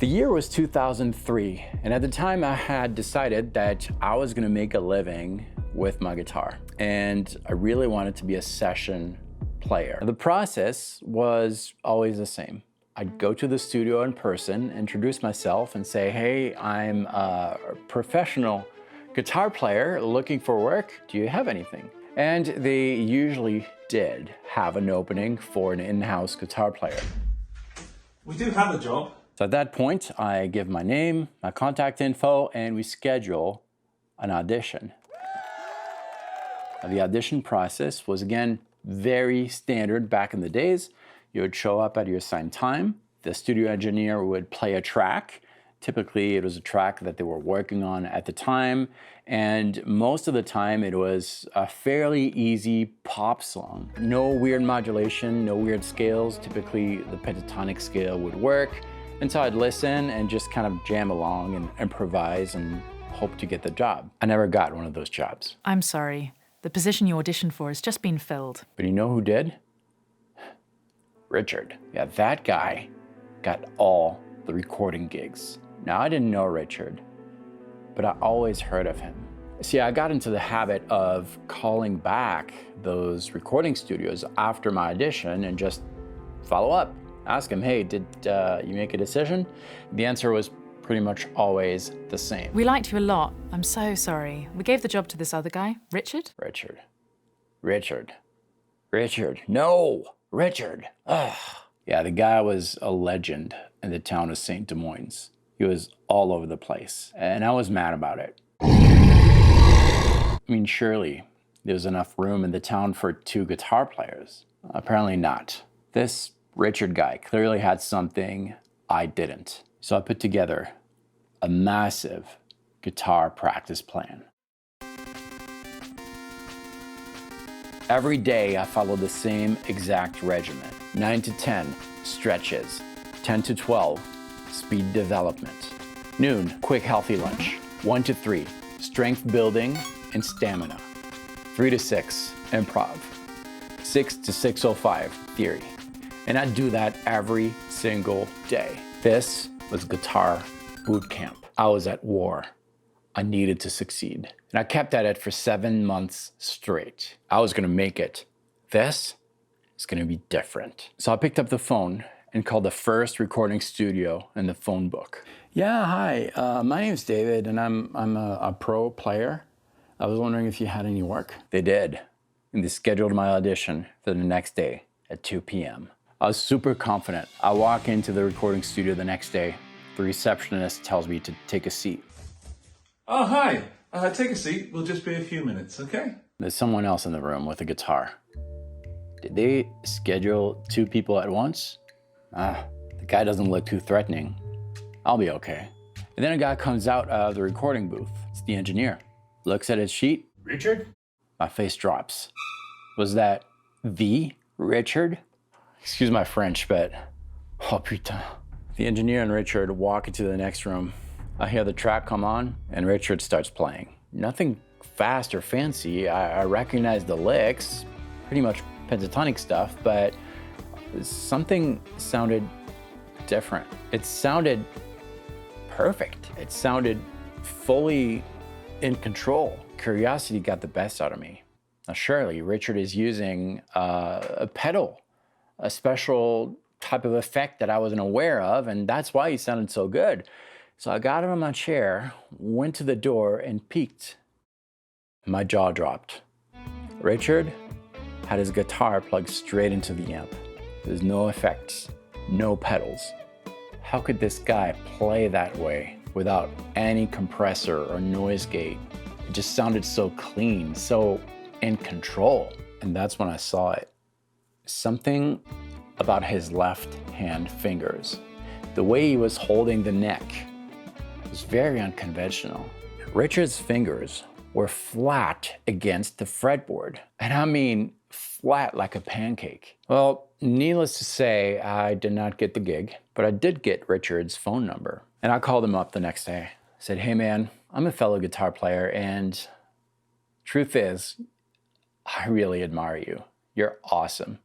The year was 2003, and at the time I had decided that I was gonna make a living with my guitar, and I really wanted to be a session player. The process was always the same. I'd go to the studio in person, introduce myself, and say, hey, I'm a professional guitar player looking for work. Do you have anything? And they usually did have an opening for an in-house guitar player. We do have a job. So at that point, I give my name, my contact info, and we schedule an audition. The audition process was, again, very standard back in the days. You would show up at your assigned time. The studio engineer would play a track. Typically, it was a track that they were working on at the time. And most of the time, it was a fairly easy pop song. No weird modulation, no weird scales. Typically, the pentatonic scale would work. And so I'd listen and just kind of jam along and improvise and hope to get the job. I never got one of those jobs. I'm sorry. The position you auditioned for has just been filled. But you know who did? Richard. Yeah, that guy got all the recording gigs. Now, I didn't know Richard, but I always heard of him. See, I got into the habit of calling back those recording studios after my audition and just follow up. Ask him, hey, did you make a decision? The answer was pretty much always the same. We liked you a lot. I'm so sorry. We gave the job to this other guy, Richard. Richard. No, Richard. Ugh. Yeah, the guy was a legend in the town of St. Des Moines. He was all over the place, and I was mad about it. I mean, surely there was enough room in the town for 2 guitar players. Apparently not. This Richard guy clearly had something I didn't. So I put together a massive guitar practice plan. Every day I followed the same exact regimen. 9 to 10, stretches. 10 to 12, speed development. Noon, quick healthy lunch. 1 to 3, strength building and stamina. 3 to 6, improv. 6 to 6:05, theory. And I'd do that every single day. This was guitar boot camp. I was at war. I needed to succeed. And I kept at it for 7 months straight. I was gonna make it. This is gonna be different. So I picked up the phone and called the first recording studio in the phone book. Yeah, hi, my name's David and I'm a pro player. I was wondering if you had any work. They did. And they scheduled my audition for the next day at 2 p.m. I was super confident. I walk into the recording studio the next day. The receptionist tells me to take a seat. Oh, hi. Take a seat. We'll just be a few minutes, okay? There's someone else in the room with a guitar. Did they schedule 2 people at once? The guy doesn't look too threatening. I'll be okay. And then a guy comes out of the recording booth. It's the engineer. Looks at his sheet. Richard? My face drops. Was that the Richard? Excuse my French, but oh putain. The engineer and Richard walk into the next room. I hear the track come on and Richard starts playing. Nothing fast or fancy. I recognize the licks, pretty much pentatonic stuff, but something sounded different. It sounded perfect. It sounded fully in control. Curiosity got the best out of me. Now, surely Richard is using a pedal, a special type of effect that I wasn't aware of, and that's why he sounded so good. So I got out of my chair, went to the door, and peeked. My jaw dropped. Richard had his guitar plugged straight into the amp. There's no effects, no pedals. How could this guy play that way without any compressor or noise gate? It just sounded so clean, so in control. And that's when I saw it. Something about his left hand fingers. The way he was holding the neck was very unconventional. Richard's fingers were flat against the fretboard. And I mean, flat like a pancake. Well, needless to say, I did not get the gig, but I did get Richard's phone number. And I called him up the next day. I said, hey man, I'm a fellow guitar player and truth is, I really admire you. You're awesome.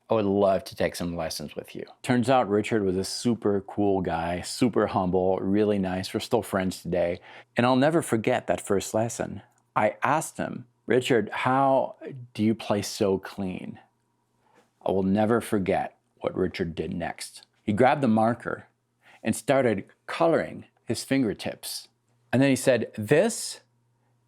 I would love to take some lessons with you. Turns out Richard was a super cool guy, super humble, really nice. We're still friends today. And I'll never forget that first lesson. I asked him, Richard, how do you play so clean? I will never forget what Richard did next. He grabbed the marker and started coloring his fingertips. And then he said, this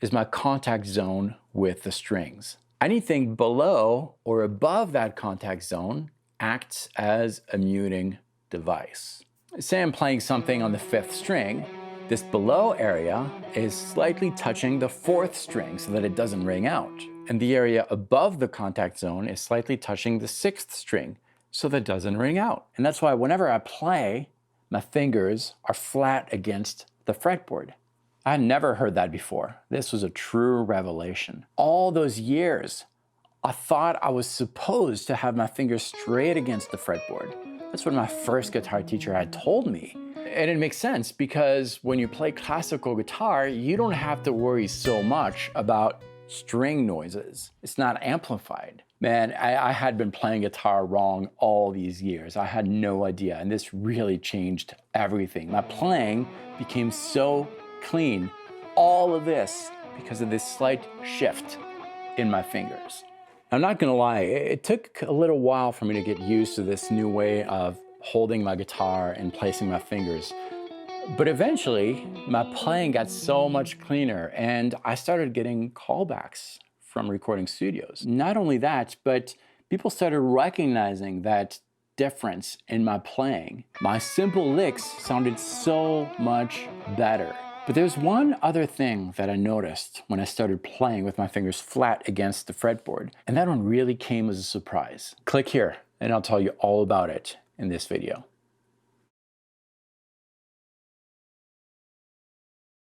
is my contact zone with the strings. Anything below or above that contact zone acts as a muting device. Say I'm playing something on the 5th string. This below area is slightly touching the 4th string so that it doesn't ring out. And the area above the contact zone is slightly touching the 6th string so that it doesn't ring out. And that's why whenever I play, my fingers are flat against the fretboard. I had never heard that before. This was a true revelation. All those years, I thought I was supposed to have my fingers straight against the fretboard. That's what my first guitar teacher had told me. And it makes sense because when you play classical guitar, you don't have to worry so much about string noises. It's not amplified. Man, I had been playing guitar wrong all these years. I had no idea, and this really changed everything. My playing became so clean. All of this because of this slight shift in my fingers. I'm not gonna lie, it took a little while for me to get used to this new way of holding my guitar and placing my fingers. But eventually, my playing got so much cleaner and I started getting callbacks from recording studios. Not only that, but people started recognizing that difference in my playing. My simple licks sounded so much better. But there's one other thing that I noticed when I started playing with my fingers flat against the fretboard, and that one really came as a surprise. Click here, and I'll tell you all about it in this video.